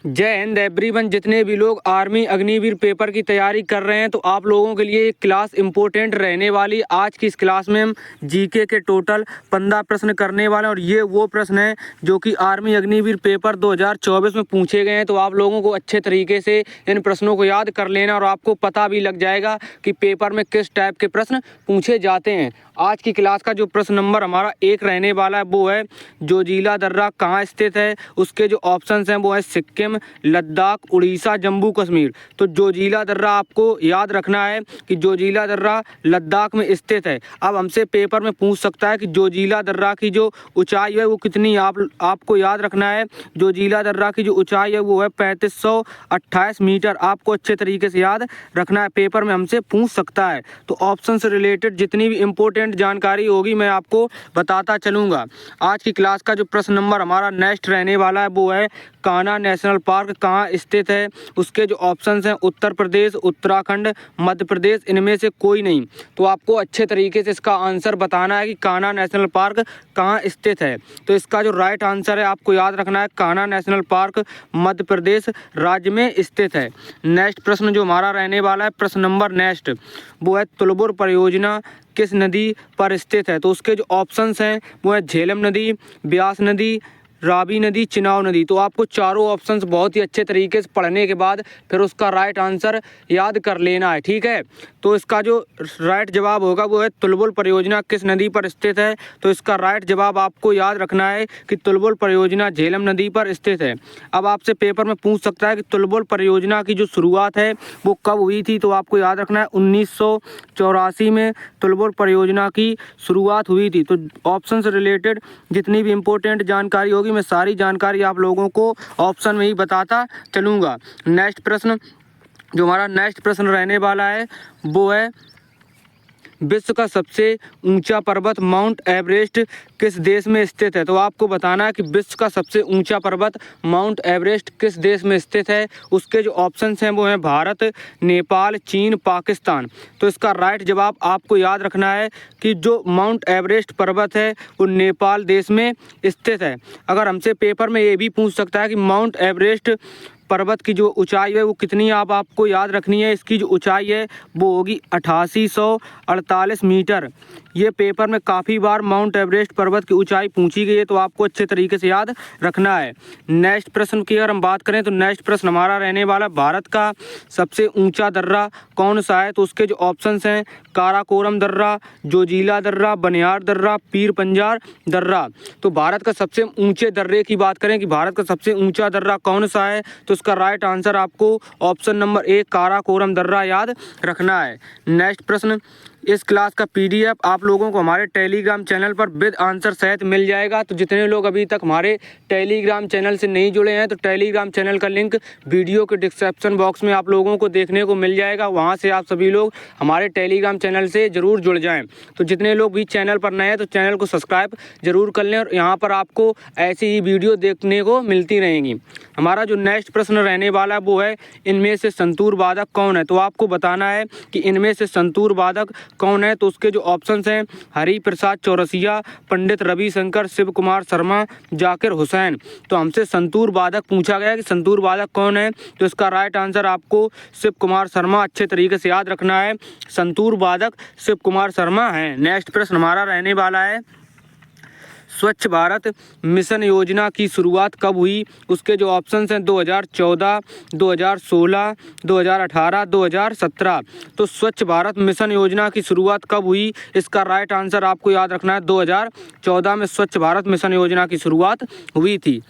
जय हिंद एवरीवन। जितने भी लोग आर्मी अग्निवीर पेपर की तैयारी कर रहे हैं तो आप लोगों के लिए एक क्लास इम्पोर्टेंट रहने वाली। आज की इस क्लास में हम जीके के टोटल 15 प्रश्न करने वाले हैं और ये वो प्रश्न हैं जो कि आर्मी अग्निवीर पेपर 2024 में पूछे गए हैं। तो आप लोगों को अच्छे तरीके से इन प्रश्नों को याद कर लेना और आपको पता भी लग जाएगा कि पेपर में किस टाइप के प्रश्न पूछे जाते हैं। आज की क्लास का जो प्रश्न नंबर हमारा 1 रहने वाला है वो है जोजिला दर्रा कहाँ स्थित है। उसके जो ऑप्शंस हैं वो है सिक्किम, लद्दाख, उड़ीसा, जम्मू कश्मीर। तो जोजिला दर्रा आपको याद रखना है कि जोजिला दर्रा लद्दाख में स्थित है। अब हमसे पेपर में पूछ सकता है कि जोजिला दर्रा की जो ऊंचाई है वो कितनी। आपको याद रखना है जोजिला दर्रा की जो ऊंचाई है वो है 3528 मीटर। आपको अच्छे तरीके से याद रखना है, पेपर में हमसे पूछ सकता है। तो ऑप्शन से रिलेटेड जितनी भी इम्पोर्टेंट जानकारी होगी मैं आपको बताता चलूँगा। आज की क्लास का जो प्रश्न नंबर हमारा नेक्स्ट रहने वाला है वो है कान्हा नेशनल पार्क कहाँ स्थित है। उसके जो ऑप्शंस हैं उत्तर प्रदेश, उत्तराखंड, मध्य प्रदेश, इनमें से कोई नहीं। तो आपको अच्छे तरीके से इसका आंसर बताना है कि कान्हा नेशनल पार्क कहाँ स्थित है। तो इसका जो राइट आंसर है आपको याद रखना है कान्हा नेशनल पार्क मध्य प्रदेश राज्य में स्थित है। नेक्स्ट प्रश्न जो हमारा रहने वाला है प्रश्न नंबर नेक्स्ट वो है तुलबुर परियोजना किस नदी पर स्थित है। तो उसके जो ऑप्शंस हैं वो है झेलम नदी, ब्यास नदी, रावी नदी, चिनाब नदी। तो आपको चारों ऑप्शंस बहुत ही अच्छे तरीके से पढ़ने के बाद फिर उसका राइट आंसर याद कर लेना है, ठीक है। तो इसका जो राइट जवाब होगा वो है तुलबुल परियोजना किस नदी पर स्थित है। तो इसका राइट जवाब आपको याद रखना है कि तुलबुल परियोजना झेलम नदी पर स्थित है। अब आपसे पेपर में पूछ सकता है कि तुलबुल परियोजना की जो शुरुआत है वो कब हुई थी। तो आपको याद रखना है 1984 में तुलबुल परियोजना की शुरुआत हुई थी। तो ऑप्शन से रिलेटेड जितनी भी इम्पोर्टेंट जानकारी होगी मैं सारी जानकारी आप लोगों को ऑप्शन में ही बताता चलूँगा। नेक्स्ट प्रश्न जो हमारा नेक्स्ट प्रश्न रहने वाला है वो है विश्व का सबसे ऊंचा पर्वत माउंट एवरेस्ट किस देश में स्थित है। तो आपको बताना है कि विश्व का सबसे ऊंचा पर्वत माउंट एवरेस्ट किस देश में स्थित है। उसके जो ऑप्शंस हैं वो हैं भारत, नेपाल, चीन, पाकिस्तान। तो इसका राइट जवाब आपको याद रखना है कि जो माउंट एवरेस्ट पर्वत है वो नेपाल देश में स्थित है। अगर हमसे पेपर में ये भी पूछ सकता है कि माउंट एवरेस्ट पर्वत की जो ऊंचाई है वो कितनी आपको याद रखनी है। इसकी जो ऊंचाई है वो होगी 8848 मीटर। ये पेपर में काफ़ी बार माउंट एवरेस्ट पर्वत की ऊंचाई पूछी गई है तो आपको अच्छे तरीके से याद रखना है। नेक्स्ट प्रश्न की अगर हम बात करें तो नेक्स्ट प्रश्न हमारा रहने वाला भारत का सबसे ऊंचा दर्रा कौन सा है। तो उसके जो ऑप्शंस हैं काराकोरम दर्रा, जोजिला दर्रा, बनियार दर्रा, पीर पंजार दर्रा। तो भारत का सबसे ऊंचे दर्रे की बात करें कि भारत का सबसे ऊंचा दर्रा कौन सा है तो इसका राइट आंसर आपको ऑप्शन नंबर 1 काराकोरम दर्रा याद रखना है। नेक्स्ट प्रश्न इस क्लास का पीडीएफ आप लोगों को हमारे टेलीग्राम चैनल पर विद आंसर सहित मिल जाएगा। तो जितने लोग अभी तक हमारे टेलीग्राम चैनल से नहीं जुड़े हैं तो टेलीग्राम चैनल का लिंक वीडियो के डिस्क्रिप्शन बॉक्स में आप लोगों को देखने को मिल जाएगा। वहां से आप सभी लोग हमारे टेलीग्राम चैनल से ज़रूर जुड़ जाएँ। तो जितने लोग भी चैनल पर नए हैं तो चैनल को सब्सक्राइब जरूर कर लें और यहाँ पर आपको ऐसी ही वीडियो देखने को मिलती रहेंगी। हमारा जो नेक्स्ट प्रश्न रहने वाला है वो है इनमें से संतूर वादक कौन है। तो आपको बताना है कि इनमें से संतूर वादक कौन है। तो उसके जो ऑप्शंस हैं हरि प्रसाद चौरसिया, पंडित रविशंकर, शिव कुमार शर्मा, जाकिर हुसैन। तो हमसे संतूर वादक पूछा गया कि संतूर वादक कौन है। तो इसका राइट आंसर आपको शिव कुमार शर्मा अच्छे तरीके से याद रखना है। संतूर वादक शिव कुमार शर्मा हैं। नेक्स्ट प्रश्न हमारा रहने वाला है स्वच्छ भारत मिशन योजना की शुरुआत कब हुई। उसके जो ऑप्शंस हैं 2014, 2016, 2018, 2017। तो स्वच्छ भारत मिशन योजना की शुरुआत कब हुई इसका राइट आंसर आपको याद रखना है 2014 में स्वच्छ भारत मिशन योजना की शुरुआत हुई थी।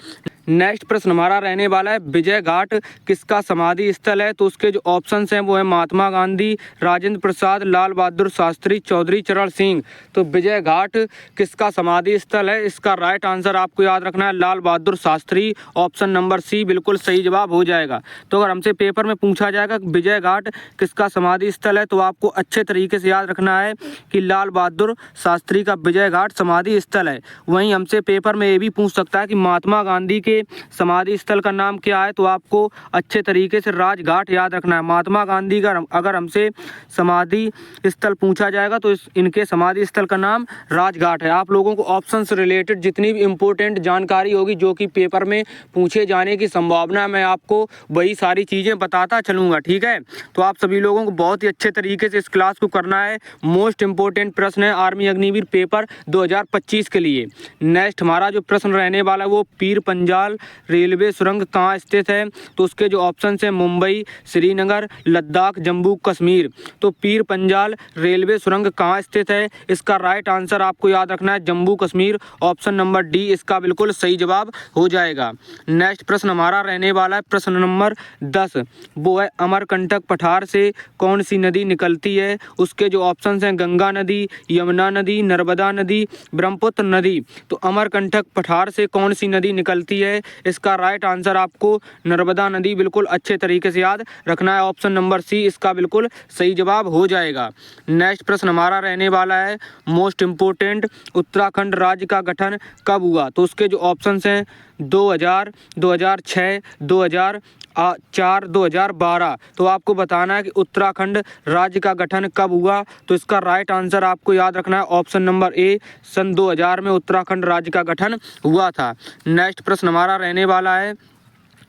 नेक्स्ट प्रश्न हमारा रहने वाला है विजय घाट किसका समाधि स्थल है। तो उसके जो ऑप्शंस हैं वो है महात्मा गांधी, राजेंद्र प्रसाद, लाल बहादुर शास्त्री, चौधरी चरण सिंह। तो विजय घाट किसका समाधि स्थल है इसका राइट आंसर आपको याद रखना है Lal Bahadur Shastri. Option number C बिल्कुल सही जवाब हो जाएगा। तो अगर हमसे पेपर में पूछा जाएगा विजय घाट किसका समाधि स्थल है तो आपको अच्छे तरीके से याद रखना है कि लाल बहादुर शास्त्री का विजय घाट समाधि स्थल है। वहीं हमसे पेपर में ये भी पूछ सकता है कि महात्मा गांधी के के समाधि स्थल का नाम क्या है? तो आपको अच्छे तरीके से राजघाट याद रखना है। महात्मा गांधी का अगर हमसे समाधि स्थल पूछा जाएगा तो इनके समाधि स्थल का नाम राजघाट है। आप लोगों को ऑप्शन से रिलेटेड जितनी भी इंपॉर्टेंट जानकारी होगी जो कि पेपर में पूछे जाने की संभावना है, मैं आपको वही सारी चीज़ें बताता चलूँगा, ठीक है। तो आप सभी लोगों को बहुत ही अच्छे तरीके से इस क्लास को करना है। मोस्ट इंपॉर्टेंट प्रश्न है आर्मी अग्निवीर पेपर 2025 के लिए। नेक्स्ट हमारा जो प्रश्न रहने वाला है वो पीर पंजाल रेलवे सुरंग कहाँ स्थित है? तो उसके जो ऑप्शन है मुंबई, श्रीनगर, लद्दाख, जम्मू कश्मीर। तो पीर पंजाल रेलवे सुरंग कहाँ स्थित है? इसका राइट आंसर आपको याद रखना है Jammu Kashmir. Option number D इसका बिल्कुल सही जवाब हो जाएगा। नेक्स्ट प्रश्न हमारा रहने वाला है प्रश्न नंबर 10, वो है अमरकंटक पठार से कौन सी नदी निकलती है? उसके जो ऑप्शन हैं गंगा नदी, यमुना नदी, नर्मदा नदी, ब्रह्मपुत्र नदी। तो अमरकंटक पठार से कौन सी नदी निकलती है? इसका राइट आंसर आपको नर्मदा नदी बिल्कुल अच्छे तरीके से याद रखना है। ऑप्शन नंबर सी इसका बिल्कुल सही जवाब हो जाएगा। नेक्स्ट प्रश्न हमारा रहने वाला है मोस्ट इम्पोर्टेंट उत्तराखंड राज्य का गठन कब हुआ? तो उसके जो ऑप्शंस हैं 2000, 2006, 2004, 2012। तो आपको बताना है कि उत्तराखंड राज्य का गठन कब हुआ? तो इसका राइट आंसर आपको याद रखना है ऑप्शन नंबर ए, सन 2000 में उत्तराखंड राज्य का गठन हुआ था। नेक्स्ट प्रश्न हमारा रहने वाला है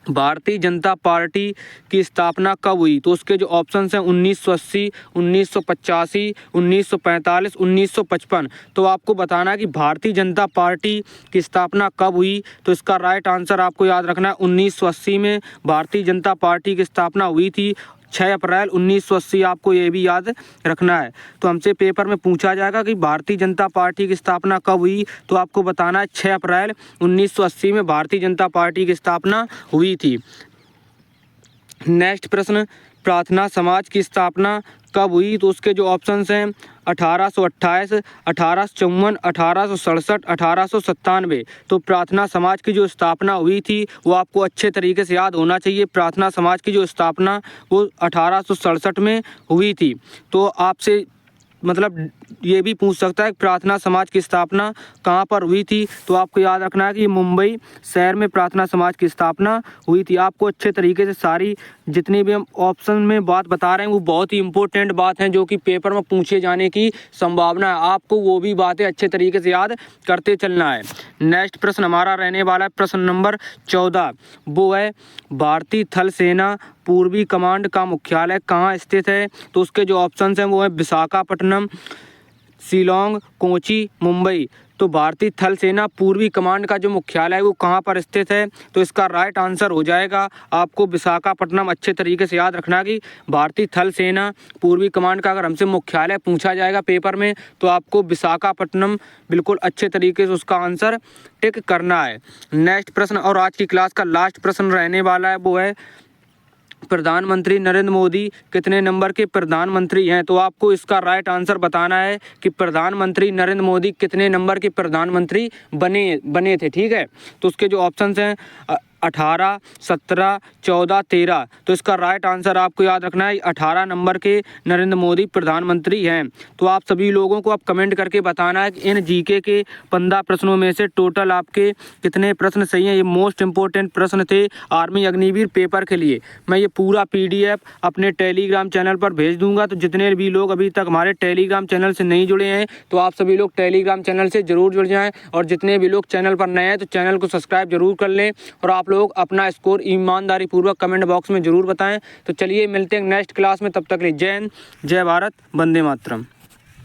भारतीय जनता पार्टी की स्थापना कब हुई? तो उसके जो ऑप्शंस हैं 1980, 1985, 1945, 1955। तो आपको बताना है कि भारतीय जनता पार्टी की स्थापना कब हुई? तो इसका राइट आंसर आपको याद रखना है 1980 में भारतीय जनता पार्टी की स्थापना हुई थी। 6 अप्रैल 1980 आपको ये भी याद रखना है। तो हमसे पेपर में पूछा जाएगा कि भारतीय जनता पार्टी की स्थापना कब हुई? तो आपको बताना है 6 अप्रैल 1980 में भारतीय जनता पार्टी की स्थापना हुई थी। नेक्स्ट प्रश्न प्रार्थना समाज की स्थापना कब हुई? तो उसके जो ऑप्शंस हैं 1828, 1854, 1867, 1897। तो प्रार्थना समाज की जो स्थापना हुई थी वो आपको अच्छे तरीके से याद होना चाहिए। प्रार्थना समाज की जो स्थापना वो 1867 में हुई थी। तो आपसे मतलब ये भी पूछ सकता है प्रार्थना समाज की स्थापना कहाँ पर हुई थी? तो आपको याद रखना है कि मुंबई शहर में प्रार्थना समाज की स्थापना हुई थी। आपको अच्छे तरीके से सारी जितनी भी हम ऑप्शन में बात बता रहे हैं वो बहुत ही इंपॉर्टेंट बात है जो कि पेपर में पूछे जाने की संभावना है। आपको वो भी बातें अच्छे तरीके से याद करते चलना है। नेक्स्ट प्रश्न हमारा रहने वाला है प्रश्न नंबर 14, वो है भारतीय थल सेना पूर्वी कमांड का मुख्यालय कहाँ स्थित है? तो उसके जो ऑप्शंस हैं वो है विशाखापट्टनम, शिलोंग, कोची, मुंबई। तो भारतीय थल सेना पूर्वी कमांड का जो मुख्यालय है वो कहाँ पर स्थित है? तो इसका राइट आंसर हो जाएगा आपको विशाखापट्टनम। अच्छे तरीके से याद रखना कि भारतीय थल सेना पूर्वी कमांड का अगर हमसे मुख्यालय पूछा जाएगा पेपर में तो आपको विशाखापट्टनम बिल्कुल अच्छे तरीके से उसका आंसर टिक करना है। नेक्स्ट प्रश्न और आज की क्लास का लास्ट प्रश्न रहने वाला है वो है प्रधानमंत्री नरेंद्र मोदी कितने नंबर के प्रधानमंत्री हैं? तो आपको इसका राइट आंसर बताना है कि प्रधानमंत्री नरेंद्र मोदी कितने नंबर के प्रधानमंत्री बने थे, ठीक है। तो उसके जो ऑप्शंस हैं 18, 17, 14, 13। तो इसका राइट आंसर आपको याद रखना है 18 नंबर के नरेंद्र मोदी प्रधानमंत्री हैं। तो आप सभी लोगों को आप कमेंट करके बताना है कि इन जीके के 15 प्रश्नों में से टोटल आपके कितने प्रश्न सही हैं। ये मोस्ट इंपॉर्टेंट प्रश्न थे आर्मी अग्निवीर पेपर के लिए। मैं ये पूरा PDF अपने टेलीग्राम चैनल पर भेज दूंगा। तो जितने भी लोग अभी तक हमारे टेलीग्राम चैनल से नहीं जुड़े हैं तो आप सभी लोग टेलीग्राम चैनल से ज़रूर जुड़ जाएँ, और जितने भी लोग चैनल पर नए हैं तो चैनल को सब्सक्राइब जरूर कर लें, और आप लोग अपना स्कोर ईमानदारी पूर्वक कमेंट बॉक्स में जरूर बताएं। तो चलिए मिलते हैं नेक्स्ट क्लास में, तब तक के लिए जय हिंद, जय भारत, वंदे मातरम।